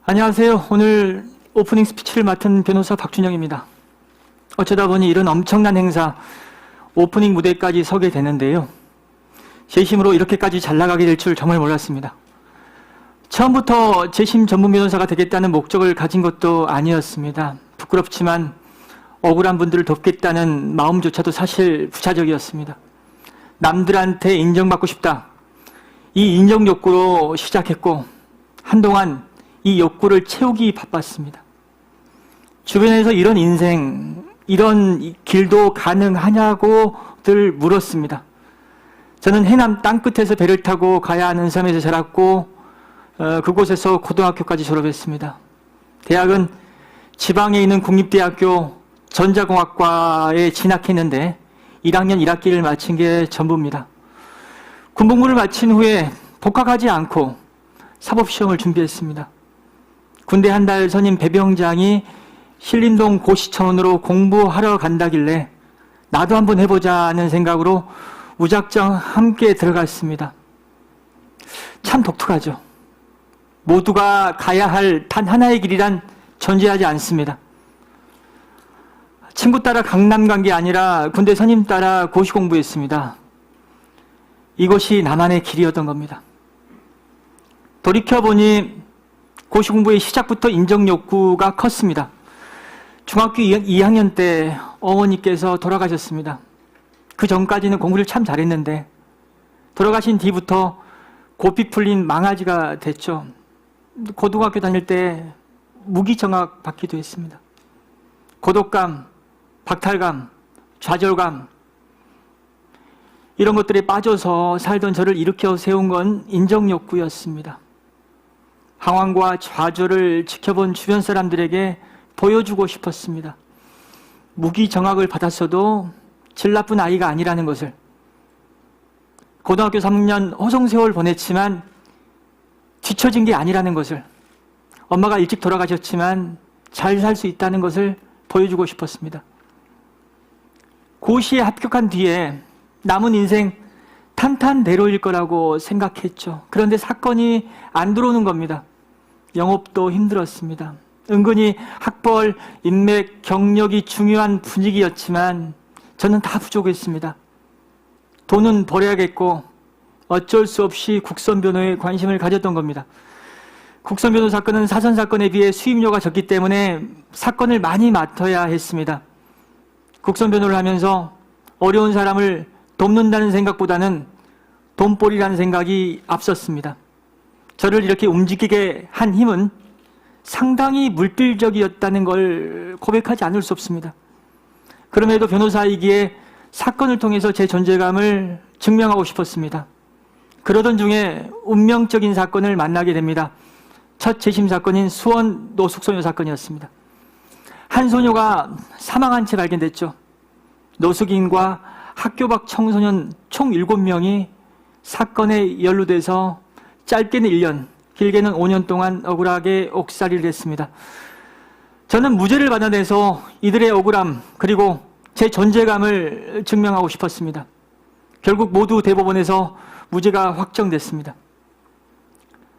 안녕하세요. 오늘 오프닝 스피치를 맡은 변호사 박준영입니다. 어쩌다 보니 이런 엄청난 행사 오프닝 무대까지 서게 되는데요. 재심으로 이렇게까지 잘 나가게 될 줄 정말 몰랐습니다. 처음부터 재심 전문 변호사가 되겠다는 목적을 가진 것도 아니었습니다. 부끄럽지만 억울한 분들을 돕겠다는 마음조차도 사실 부차적이었습니다. 남들한테 인정받고 싶다. 이 인정 욕구로 시작했고 한동안 이 욕구를 채우기 바빴습니다. 주변에서 이런 인생, 이런 길도 가능하냐고들 물었습니다. 저는 해남 땅끝에서 배를 타고 가야 하는 섬에서 자랐고 그곳에서 고등학교까지 졸업했습니다. 대학은 지방에 있는 국립대학교 전자공학과에 진학했는데 1학년 1학기를 마친 게 전부입니다. 군복무를 마친 후에 복학하지 않고 사법시험을 준비했습니다. 군대 한 달 선임 배병장이 신림동 고시청원으로 공부하러 간다길래 나도 한번 해보자는 생각으로 무작정 함께 들어갔습니다. 참 독특하죠. 모두가 가야 할 단 하나의 길이란 존재하지 않습니다. 친구 따라 강남 간 게 아니라 군대 선임 따라 고시 공부했습니다. 이것이 나만의 길이었던 겁니다. 돌이켜보니 고시 공부의 시작부터 인정 욕구가 컸습니다. 중학교 2학년 때 어머니께서 돌아가셨습니다. 그 전까지는 공부를 참 잘했는데 돌아가신 뒤부터 고삐 풀린 망아지가 됐죠. 고등학교 다닐 때 무기정학 받기도 했습니다. 고독감, 박탈감, 좌절감 이런 것들에 빠져서 살던 저를 일으켜 세운 건 인정 욕구였습니다. 방황과 좌절을 지켜본 주변 사람들에게 보여주고 싶었습니다. 무기정학을 받았어도 질 나쁜 아이가 아니라는 것을. 고등학교 3학년 호송세월 보냈지만 뒤처진 게 아니라는 것을. 엄마가 일찍 돌아가셨지만 잘 살 수 있다는 것을 보여주고 싶었습니다. 고시에 합격한 뒤에 남은 인생 탄탄대로일 거라고 생각했죠. 그런데 사건이 안 들어오는 겁니다. 영업도 힘들었습니다. 은근히 학벌, 인맥, 경력이 중요한 분위기였지만 저는 다 부족했습니다. 돈은 벌어야겠고 어쩔 수 없이 국선 변호에 관심을 가졌던 겁니다. 국선 변호 사건은 사선 사건에 비해 수임료가 적기 때문에 사건을 많이 맡아야 했습니다. 국선 변호를 하면서 어려운 사람을 돕는다는 생각보다는 돈벌이라는 생각이 앞섰습니다. 저를 이렇게 움직이게 한 힘은 상당히 물질적이었다는 걸 고백하지 않을 수 없습니다. 그럼에도 변호사이기에 사건을 통해서 제 존재감을 증명하고 싶었습니다. 그러던 중에 운명적인 사건을 만나게 됩니다. 첫 재심 사건인 수원 노숙소녀 사건이었습니다. 한 소녀가 사망한 채 발견됐죠. 노숙인과 학교 밖 청소년 총 7명이 사건에 연루돼서 짧게는 1년, 길게는 5년 동안 억울하게 옥살이를 했습니다. 저는 무죄를 받아내서 이들의 억울함 그리고 제 존재감을 증명하고 싶었습니다. 결국 모두 대법원에서 무죄가 확정됐습니다.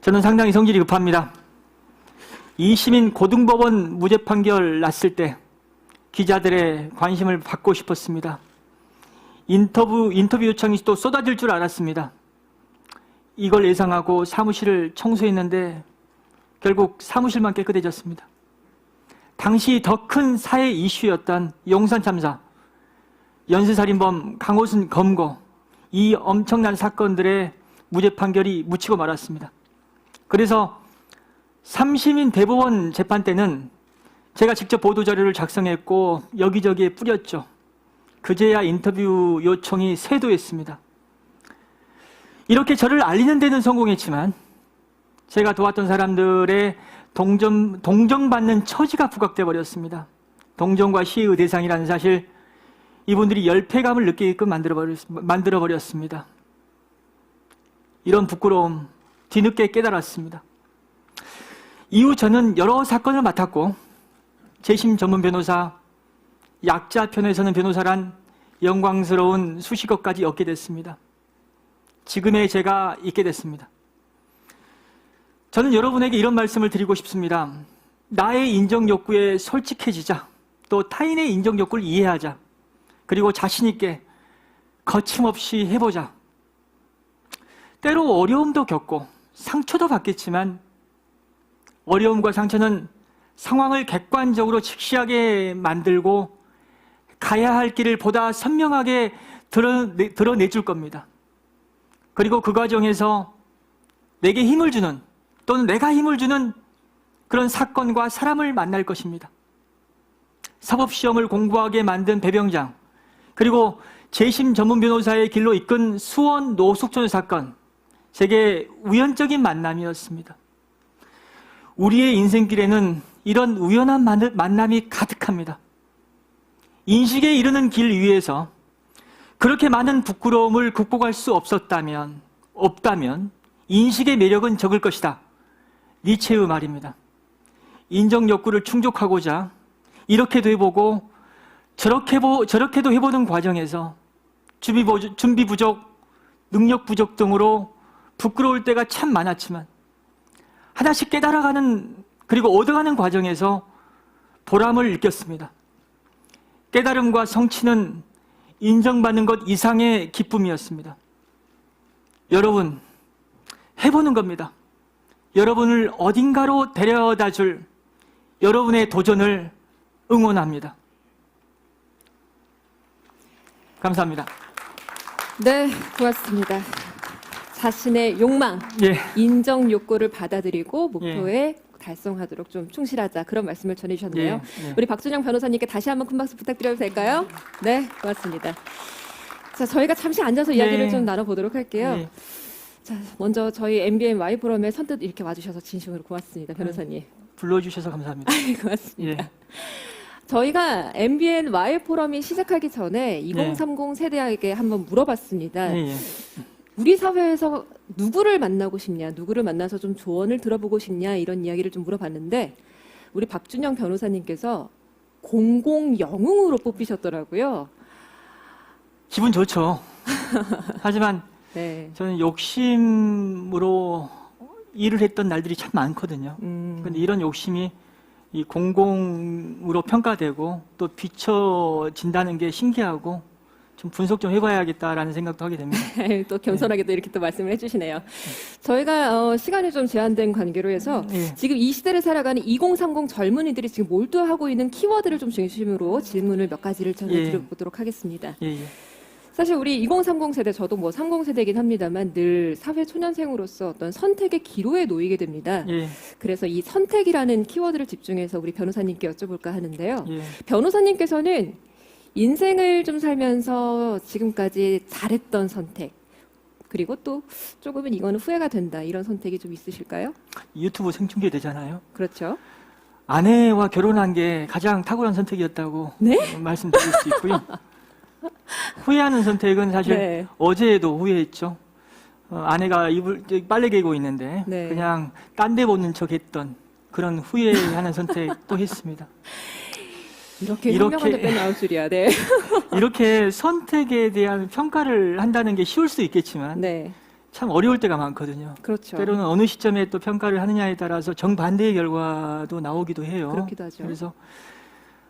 저는 상당히 성질이 급합니다. 2심인 고등법원 무죄 판결 났을 때 기자들의 관심을 받고 싶었습니다. 인터뷰 요청이 또 쏟아질 줄 알았습니다. 이걸 예상하고 사무실을 청소했는데 결국 사무실만 깨끗해졌습니다. 당시 더 큰 사회 이슈였던 용산 참사, 연쇄살인범 강호순 검거, 이 엄청난 사건들의 무죄 판결이 묻히고 말았습니다. 그래서 3심인 대법원 재판 때는 제가 직접 보도자료를 작성했고 여기저기에 뿌렸죠. 그제야 인터뷰 요청이 쇄도했습니다. 이렇게 저를 알리는 데는 성공했지만 제가 도왔던 사람들의 동정받는 처지가 부각돼 버렸습니다. 동정과 시의 대상이라는 사실, 이분들이 열패감을 느끼게끔 만들어 버렸습니다. 이런 부끄러움 뒤늦게 깨달았습니다. 이후 저는 여러 사건을 맡았고 재심 전문 변호사, 약자 편에 서는 변호사란 영광스러운 수식어까지 얻게 됐습니다. 지금의 제가 있게 됐습니다. 저는 여러분에게 이런 말씀을 드리고 싶습니다. 나의 인정 욕구에 솔직해지자. 또 타인의 인정 욕구를 이해하자. 그리고 자신 있게 거침없이 해보자. 때로 어려움도 겪고 상처도 받겠지만 어려움과 상처는 상황을 객관적으로 직시하게 만들고 가야 할 길을 보다 선명하게 드러내줄 겁니다. 그리고 그 과정에서 내게 힘을 주는 또는 내가 힘을 주는 그런 사건과 사람을 만날 것입니다. 사법시험을 공부하게 만든 배병장, 그리고 재심 전문 변호사의 길로 이끈 수원 노숙촌 사건, 제게 우연적인 만남이었습니다. 우리의 인생길에는 이런 우연한 만남이 가득합니다. 인식에 이르는 길 위에서 그렇게 많은 부끄러움을 극복할 수 없다면 인식의 매력은 적을 것이다. 니체의 말입니다. 인정 욕구를 충족하고자 이렇게도 해보고 저렇게도 해보는 과정에서 준비 부족, 능력 부족 등으로 부끄러울 때가 참 많았지만 하나씩 깨달아가는 그리고 얻어가는 과정에서 보람을 느꼈습니다. 깨달음과 성취는 인정받는 것 이상의 기쁨이었습니다. 여러분, 해보는 겁니다. 여러분을 어딘가로 데려다 줄 여러분의 도전을 응원합니다. 감사합니다. 네, 고맙습니다. 자신의 욕망, 인정 욕구를 받아들이고 목표에 달성하도록 좀 충실하자, 그런 말씀을 전해주셨네요. 우리 박준영 변호사님께 다시 한번 큰 박수 부탁드려도 될까요? 네, 고맙습니다. 자, 저희가 잠시 앉아서 이야기를 좀 나눠보도록 할게요. 자, 먼저 저희 MBN Y 포럼에 선뜻 이렇게 와주셔서 진심으로 고맙습니다, 변호사님. 불러주셔서 감사합니다. 고맙습니다. 저희가 MBN Y 포럼이 시작하기 전에 2030 세대에게 한번 물어봤습니다. 우리 사회에서 누구를 만나고 싶냐, 누구를 만나서 좀 조언을 들어보고 싶냐, 이런 이야기를 좀 물어봤는데 우리 박준영 변호사님께서 00영웅으로 뽑히셨더라고요. 기분 좋죠. 하지만 저는 욕심으로 일을 했던 날들이 참 많거든요. 근데 이런 욕심이 이 공공으로 평가되고 또 비춰진다는 게 신기하고 좀 분석 좀 해봐야겠다라는 생각도 하게 됩니다. 또 겸손하게 또 이렇게 또 말씀을 해주시네요. 저희가 시간이 좀 제한된 관계로 해서 지금 이 시대를 살아가는 2030 젊은이들이 지금 몰두하고 있는 키워드를 좀 중심으로 질문을 몇 가지를 전해드려보도록 하겠습니다. 사실 우리 2030 세대, 저도 뭐 30 세대이긴 합니다만 늘 사회 초년생으로서 어떤 선택의 기로에 놓이게 됩니다. 그래서 이 선택이라는 키워드를 집중해서 우리 변호사님께 여쭤볼까 하는데요. 변호사님께서는 인생을 좀 살면서 지금까지 잘했던 선택, 그리고 또 조금은 이거는 후회가 된다, 이런 선택이 좀 있으실까요? 유튜브 생중계 되잖아요. 그렇죠. 아내와 결혼한 게 가장 탁월한 선택이었다고 말씀드릴 수 있고요. 후회하는 선택은 사실 어제도 후회했죠. 아내가 빨래 개고 있는데 그냥 딴 데 보는 척 했던 그런 후회하는 선택도 했습니다. 이렇게 현명한 답변 나올 줄이야. 이렇게 선택에 대한 평가를 한다는 게 쉬울 수 있겠지만 참 어려울 때가 많거든요. 그렇죠. 때로는 어느 시점에 또 평가를 하느냐에 따라서 정반대의 결과도 나오기도 해요. 그렇기도 하죠. 그래서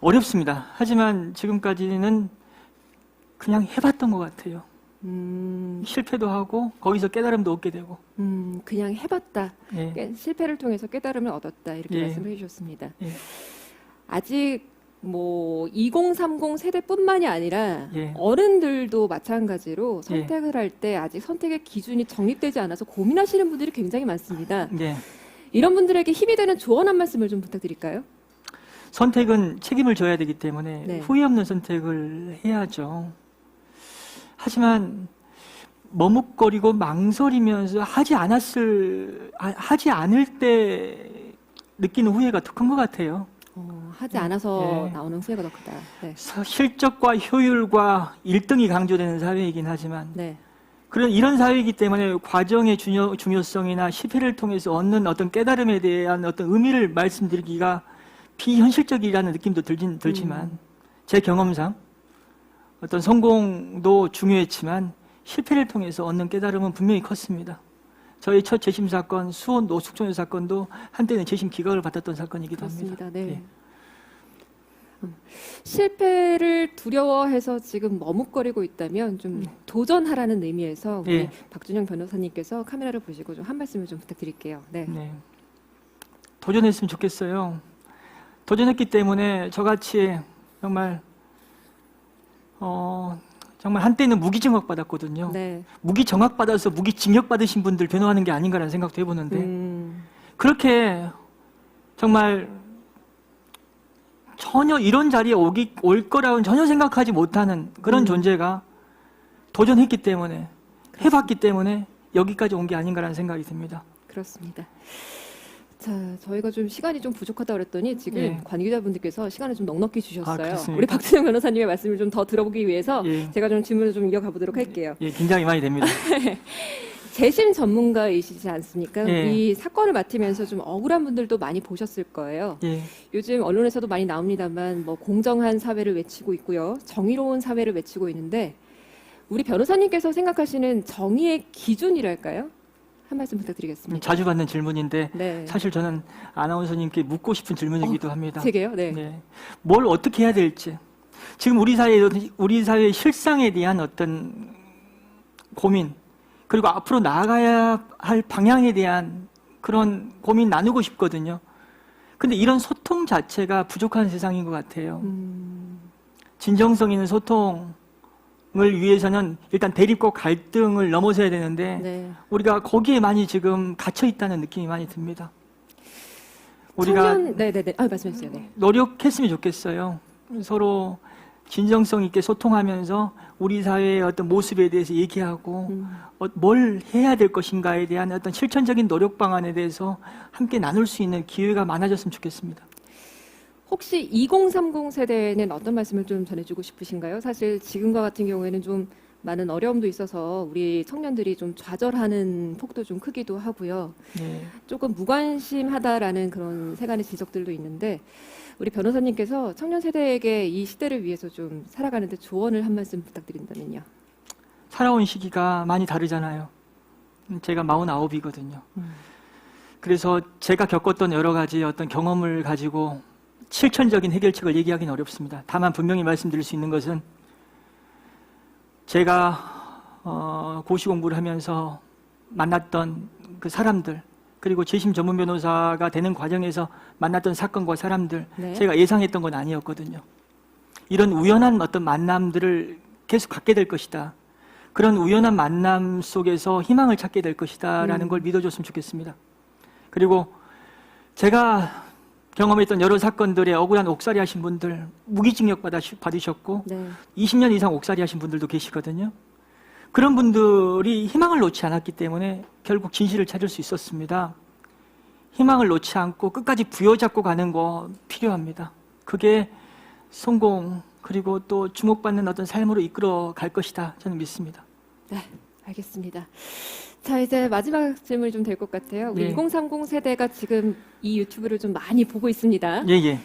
어렵습니다. 하지만 지금까지는 그냥 해봤던 것 같아요. 실패도 하고 거기서 깨달음도 얻게 되고. 그냥 해봤다. 실패를 통해서 깨달음을 얻었다, 이렇게 말씀을 해주셨습니다. 아직 뭐 2030 세대뿐만이 아니라 어른들도 마찬가지로 선택을 할 때 아직 선택의 기준이 정립되지 않아서 고민하시는 분들이 굉장히 많습니다. 이런 분들에게 힘이 되는 조언 한 말씀을 좀 부탁드릴까요? 선택은 책임을 져야 되기 때문에 후회 없는 선택을 해야죠. 하지만 머뭇거리고 망설이면서 하지 않을 때 느끼는 후회가 더 큰 것 같아요. 하지 않아서 나오는 후회가 더 크다. 실적과 효율과 1등이 강조되는 사회이긴 하지만 이런 사회이기 때문에 과정의 중요성이나 실패를 통해서 얻는 어떤 깨달음에 대한 어떤 의미를 말씀드리기가 비현실적이라는 느낌도 들지만 제 경험상 어떤 성공도 중요했지만 실패를 통해서 얻는 깨달음은 분명히 컸습니다. 저희 첫 재심 사건 수원 노숙소녀 사건도 한때는 재심 기각을 받았던 사건이기도 그렇습니다. 합니다. 네. 예. 실패를 두려워해서 지금 머뭇거리고 있다면 좀 도전하라는 의미에서 우리 예. 박준영 변호사님께서 카메라를 보시고 좀 한 말씀을 좀 부탁드릴게요. 네. 네. 도전했으면 좋겠어요. 도전했기 때문에 저같이 정말 정말 한때는 무기징역 받았거든요. 네. 무기정학 받아서 무기징역 받으신 분들 변호하는 게 아닌가라는 생각도 해보는데 그렇게 정말 전혀 이런 자리에 올 거라고는 전혀 생각하지 못하는 그런 존재가 도전했기 때문에 해봤기 때문에 여기까지 온 게 아닌가라는 생각이 듭니다. 그렇습니다. 자, 저희가 좀 시간이 좀 부족하다 그랬더니 지금 예. 관계자분들께서 시간을 좀 넉넉히 주셨어요. 그렇습니까? 우리 박준영 변호사님의 말씀을 좀 더 들어보기 위해서 예. 제가 좀 질문을 좀 이어가 보도록 할게요. 예, 긴장이 많이 됩니다. 재심 전문가이시지 않습니까? 예. 이 사건을 맡으면서 좀 억울한 분들도 많이 보셨을 거예요. 예, 요즘 언론에서도 많이 나옵니다만 뭐 공정한 사회를 외치고 있고요. 정의로운 사회를 외치고 있는데 우리 변호사님께서 생각하시는 정의의 기준이랄까요? 한 말씀 부탁드리겠습니다. 자주 받는 질문인데 네. 사실 저는 아나운서님께 묻고 싶은 질문이기도 합니다. 제게요? 네. 네. 뭘 어떻게 해야 될지. 지금 우리 사회의 실상에 대한 어떤 고민, 그리고 앞으로 나아가야 할 방향에 대한 그런 고민 나누고 싶거든요. 근데 이런 소통 자체가 부족한 세상인 것 같아요. 진정성 있는 소통을 위해서는 일단 대립과 갈등을 넘어서야 되는데 네. 우리가 거기에 많이 지금 갇혀 있다는 느낌이 많이 듭니다. 우리가 네네네. 말씀해 주세요. 네. 노력했으면 좋겠어요. 서로 진정성 있게 소통하면서 우리 사회의 어떤 모습에 대해서 얘기하고 뭘 해야 될 것인가에 대한 어떤 실천적인 노력 방안에 대해서 함께 나눌 수 있는 기회가 많아졌으면 좋겠습니다. 혹시 2030 세대에는 어떤 말씀을 좀 전해주고 싶으신가요? 사실 지금과 같은 경우에는 좀 많은 어려움도 있어서 우리 청년들이 좀 좌절하는 폭도 좀 크기도 하고요. 네. 조금 무관심하다라는 그런 세간의 지적들도 있는데 우리 변호사님께서 청년 세대에게 이 시대를 위해서 좀 살아가는데 조언을 한 말씀 부탁드린다면요. 살아온 시기가 많이 다르잖아요. 제가 49이거든요. 그래서 제가 겪었던 여러 가지 어떤 경험을 가지고 실천적인 해결책을 얘기하기는 어렵습니다. 다만 분명히 말씀드릴 수 있는 것은 제가 고시 공부를 하면서 만났던 그 사람들, 그리고 재심 전문 변호사가 되는 과정에서 만났던 사건과 사람들, 네. 제가 예상했던 건 아니었거든요. 이런 우연한 어떤 만남들을 계속 갖게 될 것이다. 그런 우연한 만남 속에서 희망을 찾게 될 것이다 라는 걸 믿어줬으면 좋겠습니다. 그리고 제가 경험했던 여러 사건들에 억울한 옥살이 하신 분들, 무기징역 받으셨고 네. 20년 이상 옥살이 하신 분들도 계시거든요. 그런 분들이 희망을 놓지 않았기 때문에 결국 진실을 찾을 수 있었습니다. 희망을 놓지 않고 끝까지 부여잡고 가는 거 필요합니다. 그게 성공, 그리고 또 주목받는 어떤 삶으로 이끌어 갈 것이다 저는 믿습니다. 네, 알겠습니다. 자, 이제 마지막 질문이 좀 될 것 같아요. 우리 네. 2030 세대가 지금 이 유튜브를 좀 많이 보고 있습니다. 예.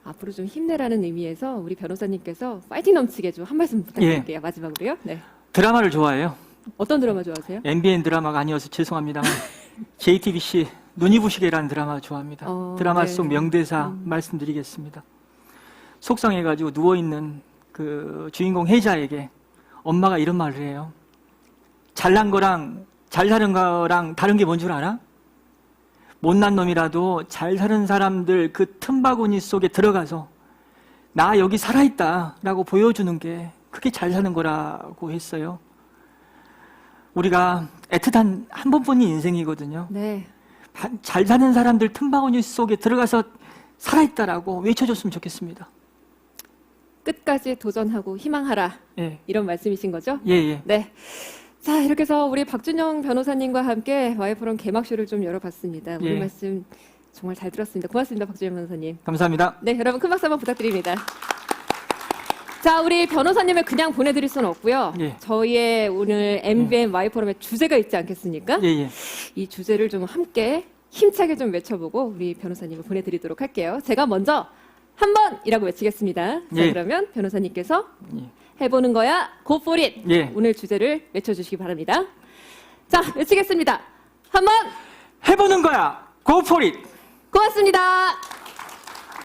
앞으로 좀 힘내라는 의미에서 우리 변호사님께서 파이팅 넘치게 좀 한 말씀 부탁드릴게요. 마지막으로요. 네. 드라마를 좋아해요. 어떤 드라마 좋아하세요? MBN 드라마가 아니어서 죄송합니다만 JTBC 눈이 부시게라는 드라마 좋아합니다. 드라마 네. 속 명대사 말씀드리겠습니다. 속상해가지고 누워있는 그 주인공 혜자에게 엄마가 이런 말을 해요. 잘난 거랑 잘 사는 거랑 다른 게 뭔 줄 알아? 못난 놈이라도 잘 사는 사람들 그 틈바구니 속에 들어가서 나 여기 살아있다 라고 보여주는 게 그게 잘 사는 거라고 했어요. 우리가 애틋한 한 번뿐인 인생이거든요. 네. 잘 사는 사람들 틈바구니 속에 들어가서 살아있다라고 외쳐줬으면 좋겠습니다. 끝까지 도전하고 희망하라. 예. 이런 말씀이신 거죠? 예. 네. 자, 이렇게 해서 우리 박준영 변호사님과 함께 와이프론 개막쇼를 좀 열어봤습니다. 오늘 예. 말씀 정말 잘 들었습니다. 고맙습니다, 박준영 변호사님. 감사합니다. 네, 여러분 큰 박수 한번 부탁드립니다. 자, 우리 변호사님을 그냥 보내드릴 수는 없고요. 예. 저희의 오늘 MBN 와이프럼의 주제가 있지 않겠습니까? 예. 이 주제를 좀 함께 힘차게 좀 외쳐보고 우리 변호사님을 보내드리도록 할게요. 제가 먼저 한 번이라고 외치겠습니다. 자, 예. 그러면 변호사님께서 예. 해보는 거야, go for it. 예. 오늘 주제를 외쳐주시기 바랍니다. 자, 외치겠습니다. 한번 해보는 거야. Go for it. 고맙습니다.